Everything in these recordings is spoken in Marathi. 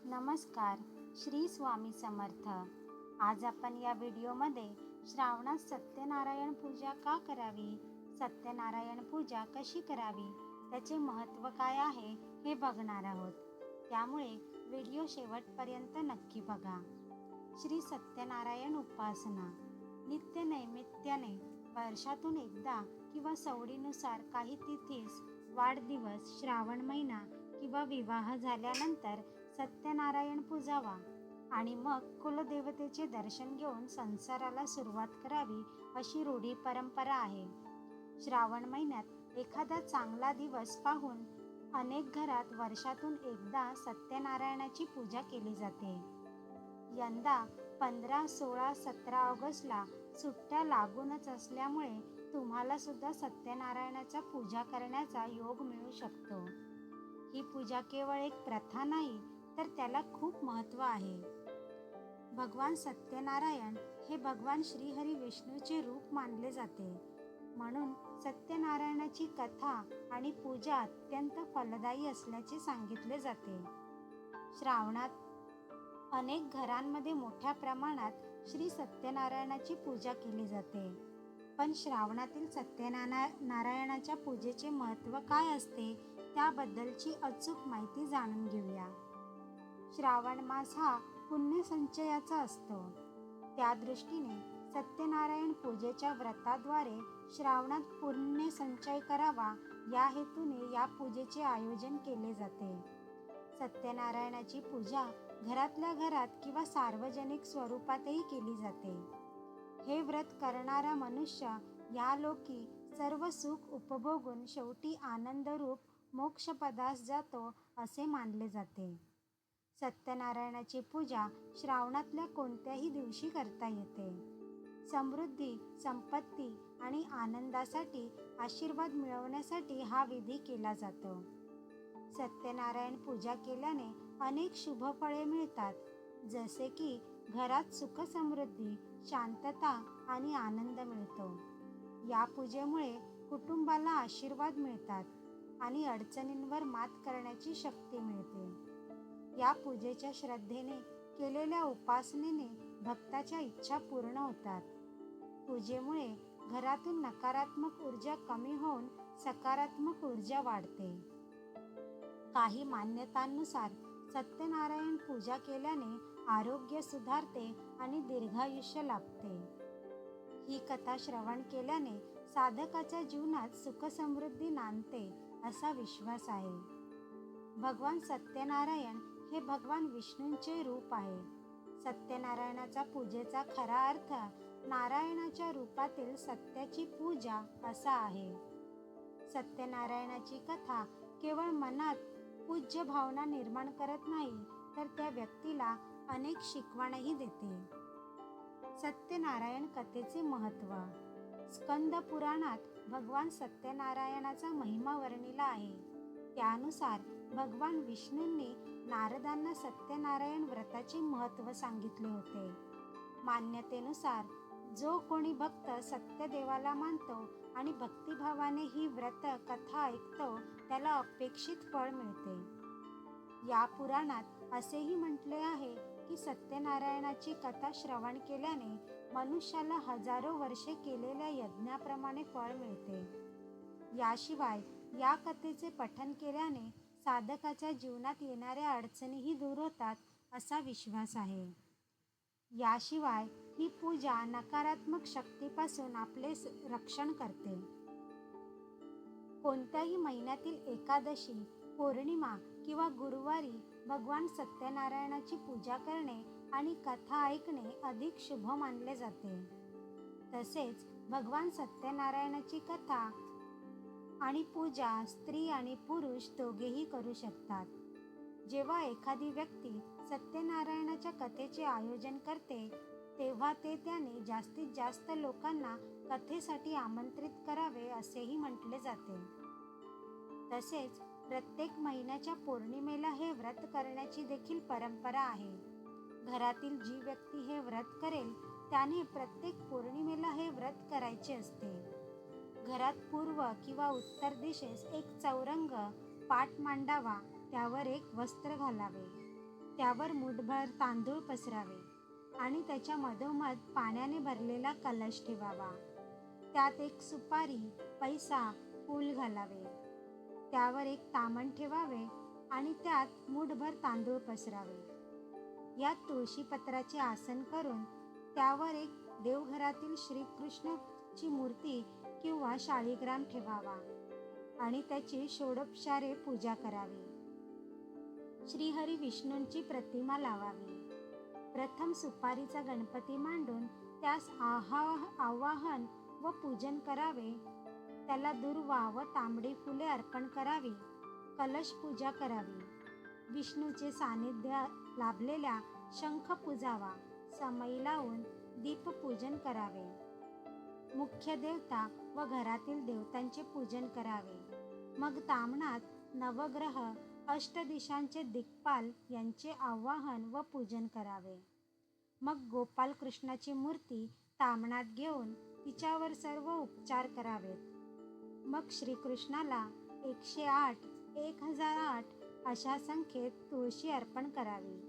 नमस्कार. श्री स्वामी समर्थ. आज आपण या व्हिडिओमध्ये श्रावणात सत्यनारायण पूजा का करावी, सत्यनारायण पूजा कशी करावी, त्याचे महत्त्व काय आहे हे बघणार आहोत. त्यामुळे व्हिडिओ शेवटपर्यंत नक्की बघा. श्री सत्यनारायण उपासना नित्य नैमित्याने वर्षातून एकदा किंवा सवडीनुसार काही तिथीस, वाढदिवस, श्रावण महिना किंवा विवाह झाल्यानंतर सत्यनारायण पूजावा आणि मग कुलदेवतेचे दर्शन घेऊन संसाराला सुरुवात करावी अशी रूढी परंपरा आहे. श्रावण महिन्यात एखादा चांगला दिवस पाहून अनेक घरात वर्षातून एकदा सत्यनारायणाची पूजा केली जाते. यंदा 15, 16, 17 ऑगस्टला सुट्ट्या लागूनच असल्यामुळे तुम्हाला सुद्धा सत्यनारायणाचा पूजा करण्याचा योग मिळू शकतो. ही पूजा केवळ एक प्रथा नाही, तर त्याला खूप महत्त्व आहे. भगवान सत्यनारायण हे भगवान श्रीहरी विष्णूचे रूप मानले जाते. म्हणून सत्यनारायणाची कथा आणि पूजा अत्यंत फलदायी असल्याचे सांगितले जाते. श्रावणात अनेक घरांमध्ये मोठ्या प्रमाणात श्री सत्यनारायणाची पूजा केली जाते. पण श्रावणातील सत्यनारायणाच्या पूजेचे महत्त्व काय असते त्याबद्दलची अचूक माहिती जाणून घेऊया. श्रावण मास हा पुण्यसंचयाचा असतो. त्या दृष्टीने सत्यनारायण पूजेच्या व्रताद्वारे श्रावणात पुण्यसंचय करावा या हेतूने या पूजेचे आयोजन केले जाते. सत्यनारायणाची पूजा घरातल्या घरात किंवा सार्वजनिक स्वरूपातही केली जाते. हे व्रत करणारा मनुष्य या लोकी सर्व सुख उपभोगून शेवटी आनंदरूप मोक्षपदास जातो असे मानले जाते. सत्यनारायणाची पूजा श्रावणातल्या कोणत्याही दिवशी करता येते. समृद्धी, संपत्ती आणि आनंदासाठी आशीर्वाद मिळवण्यासाठी हा विधी केला जातो. सत्यनारायण पूजा केल्याने अनेक शुभ फळे मिळतात, जसे की घरात सुख समृद्धी, शांतता आणि आनंद मिळतो. या पूजेमुळे कुटुंबाला आशीर्वाद मिळतात आणि अडचणींवर मात करण्याची शक्ती मिळते. या पूजेच्या श्रद्धेने केलेल्या उपासनेने भक्ताच्या इच्छा पूर्ण होतात. पूजेमुळे घरातून नकारात्मक ऊर्जा कमी होऊन सकारात्मक ऊर्जा वाढते. काही मान्यतांनुसार सत्यनारायण पूजा केल्याने आरोग्य सुधारते आणि दीर्घायुष्य लाभते. ही कथा श्रवण केल्याने साधकाच्या जीवनात सुखसमृद्धी नांदते असा विश्वास आहे. भगवान सत्यनारायण हे भगवान विष्णूंचे रूप आहे. सत्यनारायणाचा पूजेचा खरा अर्थ नारायणाच्या रूपातील सत्याची पूजा असा आहे. सत्यनारायणाची कथा केवळ मनात पूज्य भावना निर्माण करत नाही, तर त्या व्यक्तीला अनेक शिकवणही देते. सत्यनारायण कथेचे महत्त्व. स्कंद पुराणात भगवान सत्यनारायणाचा महिमा वर्णिला आहे. त्यानुसार भगवान विष्णूंनी नारदांना सत्यनारायण व्रताचे महत्त्व सांगितले होते. मान्यतेनुसार जो कोणी भक्त सत्यदेवाला मानतो आणि भक्तिभावाने ही व्रत कथा ऐकतो त्याला अपेक्षित फळ मिळते. या पुराणात असेही म्हटले आहे की सत्यनारायणाची कथा श्रवण केल्याने मनुष्याला हजारो वर्षे केलेल्या यज्ञाप्रमाणे फळ मिळते. याशिवाय या कथेचे पठण केल्याने साधकाच्या जीवनात येणाऱ्या अडचणीही दूर होतात असा विश्वास आहे. याशिवाय ही पूजा नकारात्मक शक्तीपासून आपले रक्षण करते. कोणत्याही महिन्यातील एकादशी, पौर्णिमा किंवा गुरुवारी भगवान सत्यनारायणाची पूजा करणे आणि कथा ऐकणे अधिक शुभ मानले जाते. तसेच भगवान सत्यनारायणाची कथा आणि पूजा स्त्री आणि पुरुष दोघेही करू शकतात. जेव्हा एखादी व्यक्ती सत्यनारायणाच्या कथेचे आयोजन करते, तेव्हा त्याने जास्तीत जास्त लोकांना कथेसाठी आमंत्रित करावे असेही म्हटले जाते. तसेच प्रत्येक महिन्याच्या पौर्णिमेला हे व्रत करण्याची देखील परंपरा आहे. घरातील जी व्यक्ती हे व्रत करेल त्याने प्रत्येक पौर्णिमेला हे व्रत करायचे असते. घरात पूर्व किंवा उत्तर दिशेस एक चौरंग पाट मांडावा, त्यावर एक वस्त्र घालावे. त्यावर मूठभर तांदूळ पसरावे आणि त्याच्या मधोमध पाण्याने भरलेला कलश ठेवावा. त्यात एक सुपारी, पैसा, फूल घालावे. त्यावर एक तामण ठेवावे आणि त्यात मूठभर तांदूळ पसरावे. यात तुळशीपत्राचे आसन करून त्यावर एक देवघरातील श्रीकृष्णाची मूर्ती किंवा शाळीग्राम ठेवावा आणि त्याची षोडोपचारे पूजा करावी. श्रीहरी विष्णूंची प्रतिमा लावावी. प्रथम सुपारीचा गणपती मांडून त्यास आवाहन व पूजन करावे. त्याला दुर्वा व तांबडी फुले अर्पण करावी. कलश पूजा करावी. विष्णूचे सानिध्य लाभलेल्या शंख पूजावा. समई लावून दीपपूजन करावे. मुख्य देवता व घरातील देवतांचे पूजन करावे. मग ताम्हणात नवग्रह, अष्टदिशांचे दिक्पाल यांचे आवाहन व पूजन करावे. मग गोपाल कृष्णाची मूर्ती ताम्हणात घेऊन तिच्यावर सर्व उपचार करावेत. मग श्रीकृष्णाला 108, 1008 अशा संख्येत तुळशी अर्पण करावी.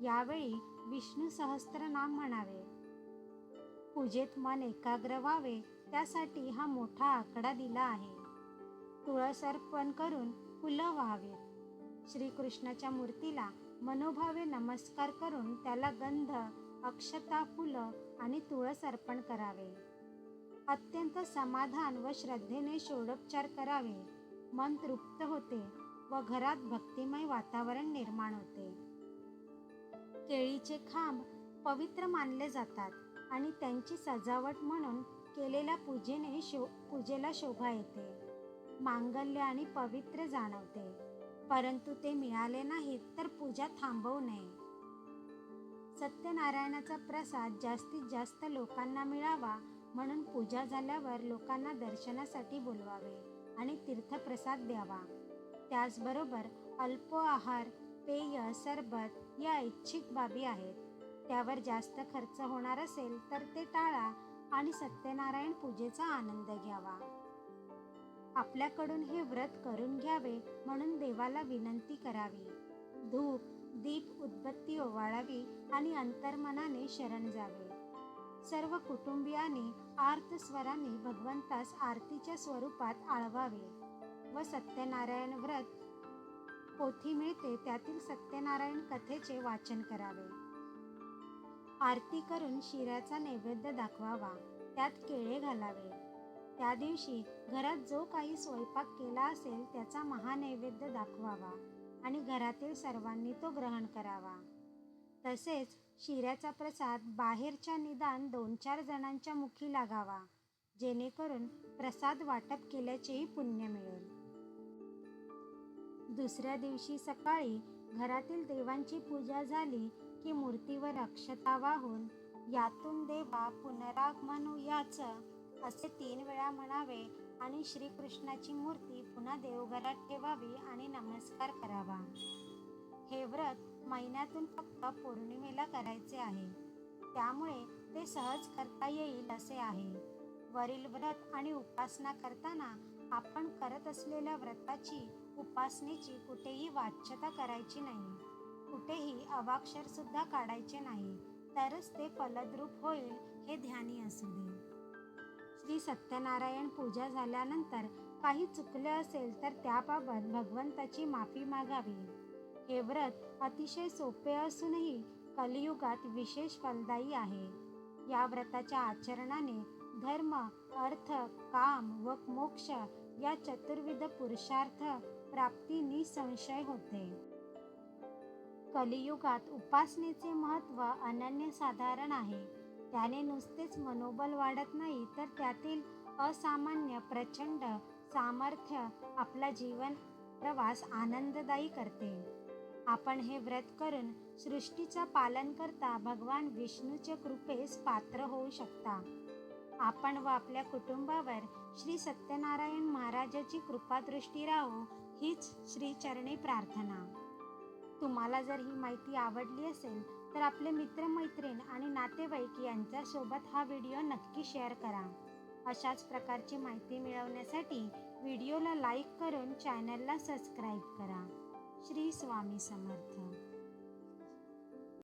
यावेळी विष्णू सहस्त्रनाम म्हणावे. पूजेत मन एकाग्र व्हावे त्यासाठी हा मोठा आकडा दिला आहे. तुळस अर्पण करून फुलं व्हावीत. श्रीकृष्णाच्या मूर्तीला मनोभावे नमस्कार करून त्याला गंध, अक्षता, फुलं आणि तुळस अर्पण करावे. अत्यंत समाधान व श्रद्धेने षोडोपचार करावे. मन तृप्त होते व घरात भक्तिमय वातावरण निर्माण होते. केळीचे खांब पवित्र मानले जातात आणि त्यांची सजावट म्हणून केलेल्या पूजेला शोभा येते. मांगल्य आणि पवित्र जाणवते. परंतु ते मिळाले नाहीत तर पूजा थांबवू नये. सत्यनारायणाचा प्रसाद जास्तीत जास्त लोकांना मिळावा म्हणून पूजा झाल्यावर लोकांना दर्शनासाठी बोलवावे आणि तीर्थप्रसाद द्यावा. त्याचबरोबर अल्प आहार, पेय, सरबत या ऐच्छिक बाबी आहेत. त्यावर जास्त खर्च होणार असेल तर ते टाळा आणि सत्यनारायण पूजेचा आनंद घ्यावा. आपल्याकडून हे व्रत करून घ्यावे म्हणून देवाला विनंती करावी. धूप, दीप, उदबत्ती ओवाळावी आणि अंतर्मनाने शरण जावे. सर्व कुटुंबियांनी आर्त स्वराने भगवंतास आरतीच्या स्वरूपात आळवावे व सत्यनारायण व्रत पोथी मिळते त्यातील सत्यनारायण कथेचे वाचन करावे. आरती करून शिऱ्याचा नैवेद्य दाखवावा. त्यात केळे घालावे. त्या दिवशी घरात जो काही स्वयंपाक केला असेल त्याचा महानैवेद्य दाखवावा आणि घरातील सर्वांनी तो ग्रहण करावा. तसेच शिऱ्याचा प्रसाद बाहेरच्या निदान 2-4 जणांच्या मुखी लागावा, जेणेकरून प्रसाद वाटप केल्याचेही पुण्य मिळेल. दुसऱ्या दिवशी सकाळी घरातील देवांची पूजा झाली की मूर्तीवर अक्षता वाहून यातून देवा पुनरागमनुयाच असे 3 वेळा म्हणावे आणि श्रीकृष्णाची मूर्ती पुन्हा देवघरात ठेवावी आणि नमस्कार करावा. हे व्रत महिन्यातून फक्त पौर्णिमेला करायचे आहे. त्यामुळे ते सहज करता येईल असे आहे. वरील व्रत आणि उपासना करताना आपण करत असलेल्या व्रताची, उपासनेची कुठेही वाच्यता करायची नाही. कुठेही अवाक्षर सुद्धा काढायचे नाही, तरच ते फलद्रूप होईल हे ध्यानी असू दे. श्री सत्यनारायण पूजा झाल्यानंतर काही चुकले असेल तर त्याबाबत भगवंताची माफी मागावी. हे व्रत अतिशय सोपे असूनही कलियुगात विशेष फलदायी आहे. या व्रताच्या आचरणाने धर्म, अर्थ, काम व मोक्ष या चतुर्विध पुरुषार्थ प्राप्ती निसंशय होते. कलियुगात उपासनेचे महत्त्व अनन्यसाधारण आहे. त्याने नुसतेच मनोबल वाढत नाही तर त्यातील असामान्य प्रचंड सामर्थ्य आपला जीवन प्रवास आनंददायी करते. आपण हे व्रत करून सृष्टीचा पालन करता भगवान विष्णूच्या कृपेस पात्र होऊ शकता. आपण व आपल्या कुटुंबावर श्री सत्यनारायण महाराजाची कृपादृष्टी राहो हीच श्रीचरणी प्रार्थना. तुम्हाला जर ही माहिती आवडली असेल तर आपले मित्रमैत्रीण आणि नातेवाईक यांच्यासोबत हा व्हिडिओ नक्की शेअर करा. अशाच प्रकारची माहिती मिळवण्यासाठी व्हिडिओला लाईक करून चॅनलला सबस्क्राईब करा. श्री स्वामी समर्थ.